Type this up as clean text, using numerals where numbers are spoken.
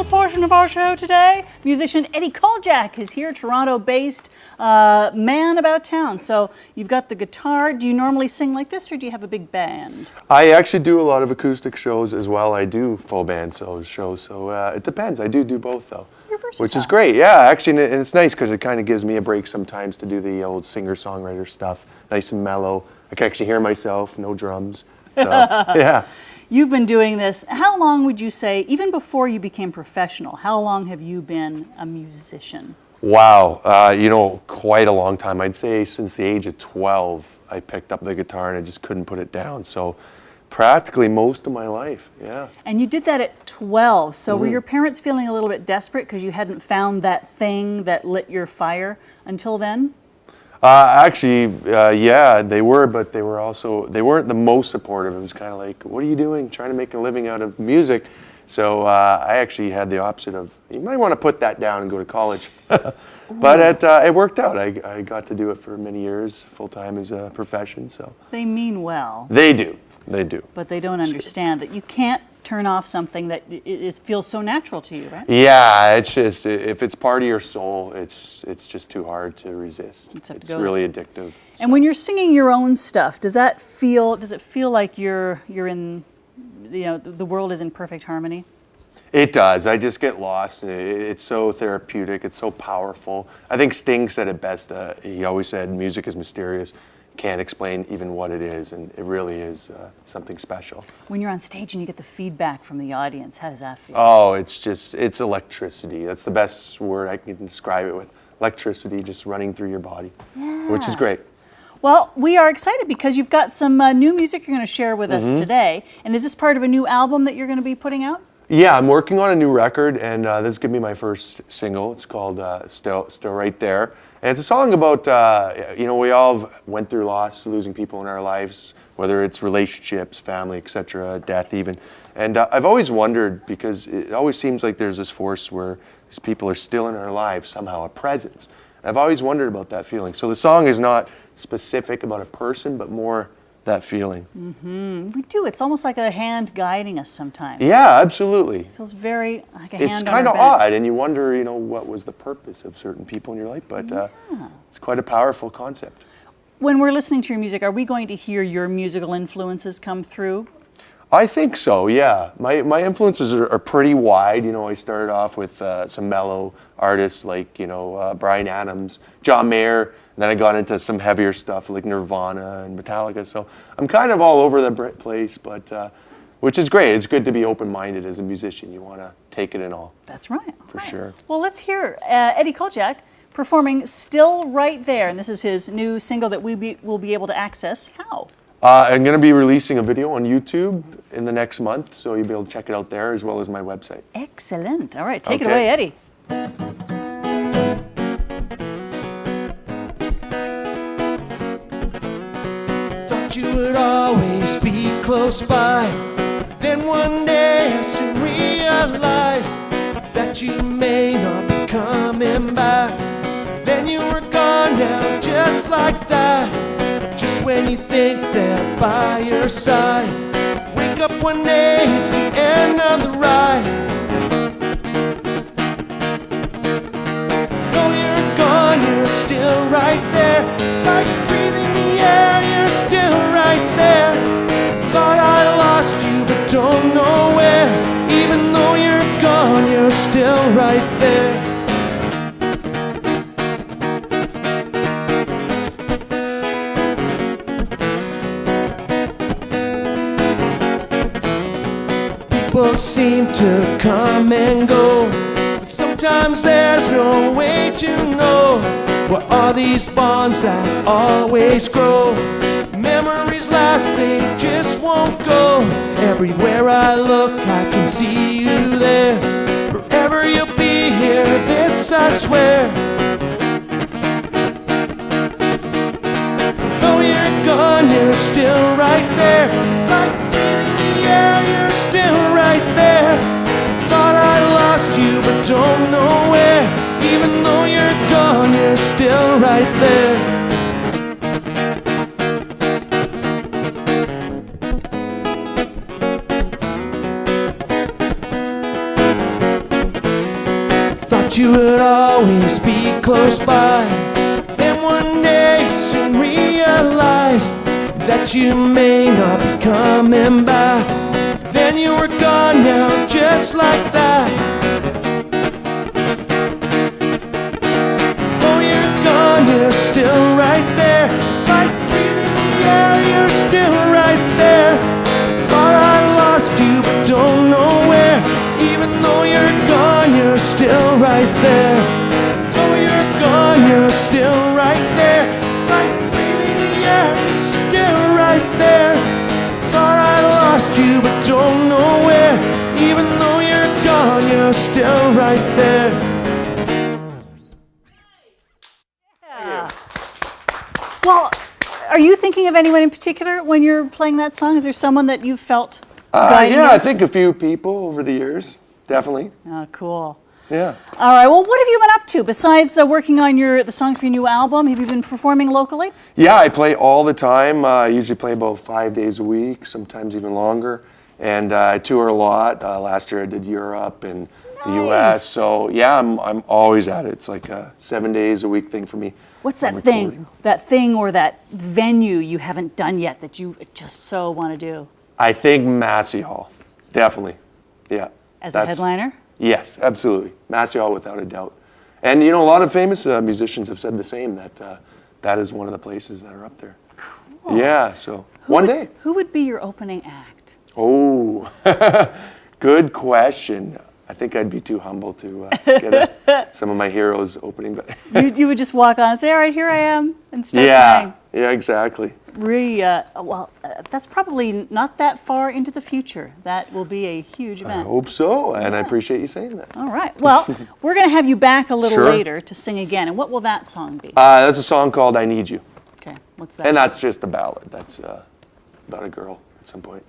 final portion of our show today. Musician Eddy Culjak is here, Toronto-based man about town. So you've got the guitar. Do you normally sing like this, or do you have a big band? I actually do a lot of acoustic shows as well. I do full band shows, so it depends. I do both, though. You're versatile. Which is great, yeah. Actually, and it's nice because it kind of gives me a break sometimes to do the old singer-songwriter stuff. Nice and mellow. I can actually hear myself, no drums. So, yeah. You've been doing this. How long would you say, even before you became professional, how long have you been a musician? Wow, quite a long time. I'd say since the age of 12, I picked up the guitar and I just couldn't put it down. So practically most of my life, yeah. And you did that at 12. So were your parents feeling a little bit desperate because you hadn't found that thing that lit your fire until then? Yeah, they were, but they weren't the most supportive. It was kind of like, what are you doing, trying to make a living out of music? So I actually had the opposite of, you might want to put that down and go to college. But it worked out. I got to do it for many years, full-time as a profession. So They mean well. They do. But they don't understand that you can't turn off something that feels so natural to you, right? Yeah, it's just, if it's part of your soul, it's just too hard to resist. It's really addictive. And when you're singing your own stuff, does it feel like you're in, the world is in perfect harmony? It does. I just get lost. It's so therapeutic. It's so powerful. I think Sting said it best. He always said, music is mysterious. Can't explain even what it is, and it really is something special. When you're on stage and you get the feedback from the audience, how does that feel? Oh, it's electricity. That's the best word I can describe it with. Electricity just running through your body, which is great. Well, we are excited because you've got some new music you're going to share with us today. And is this part of a new album that you're going to be putting out? Yeah, I'm working on a new record, and this is going to be my first single. It's called Still Right There. And it's a song about, we all went through loss, losing people in our lives, whether it's relationships, family, etc., death even. And I've always wondered, because it always seems like there's this force where these people are still in our lives, somehow a presence. And I've always wondered about that feeling. So the song is not specific about a person, but more that feeling. We do. It's almost like a hand guiding us sometimes. Yeah, absolutely. It feels very like a hand It's on kind our of back. odd, and you wonder, what was the purpose of certain people in your life, but it's quite a powerful concept. When we're listening to your music, are we going to hear your musical influences come through? I think so, yeah. My influences are pretty wide. I started off with some mellow artists like, Bryan Adams, John Mayer, and then I got into some heavier stuff like Nirvana and Metallica. So I'm kind of all over the place, but which is great. It's good to be open-minded as a musician. You want to take it in all. That's right. For sure. Well, let's hear Eddy Culjak performing Still Right There. And this is his new single that we will be able to access. How? I'm going to be releasing a video on YouTube in the next month, so you'll be able to check it out there as well as my website. Excellent. All right, take it away, Eddy. Thought you would always be close by. Then one day I soon realized that you may not be coming back. Then you were gone now, just like that. Just when you think they're by your side, wake up one day, it's the end of the ride. Though you're gone, you're still right there. It's like breathing the air, you're still right there. Thought I lost you, but don't know where. Even though you're gone, you're still right there. People seem to come and go, but sometimes there's no way to know what are these bonds that always grow. Memories last, they just won't go. Everywhere I look, I can see you there. Forever you'll be here, this I swear. Though you're gone, you're still right there. It's like breathing the air, you're still right there. Thought I lost you, but don't know where. Even though you're gone, you're still right there. thought you would always be close by. Then one day you soon realize that you may not be coming back. Then you were gone now, just like that. Oh, you're gone, you're still right there. It's like breathing the air, you're still right there. Thought I lost you, but don't know where. Even though you're gone, you're still right there. Oh, you're gone, you're still right there. It's like breathing the air, you're still right there. Thought I lost you, but don't know where. Even though you're gone, you're still right there. Yeah. Well, are you thinking of anyone in particular when you're playing that song? Is there someone that you felt guiding Yeah, you? I think a few people over the years, definitely. Oh, cool. Yeah. All right. Well, what have you been up to besides working on the song for your new album? Have you been performing locally? Yeah, I play all the time. I usually play about 5 days a week, sometimes even longer. And I tour a lot. Last year I did Europe and the Nice. U.S. So yeah, I'm always at it. It's like a 7 days a week thing for me. What's that I'm thing? recording. That thing or that venue you haven't done yet that you just so want to do? I think Massey Hall, definitely. Yeah. As a headliner? Yes, absolutely. Massey Hall without a doubt. And you know, a lot of famous musicians have said the same, that that is one of the places that are up there. Cool. Yeah, so one day. Who would be your opening act? Oh, good question. I think I'd be too humble to get some of my heroes opening, but You would just walk on and say, all right, here I am, and start yeah, playing. yeah, exactly. That's probably not that far into the future. That will be a huge I event. hope so, and I appreciate you saying that. All right. Well, we're going to have you back a little Sure. later to sing again. And what will that song be? That's a song called "I Need You," Okay. What's that? and that's just a ballad. That's about a girl at some point.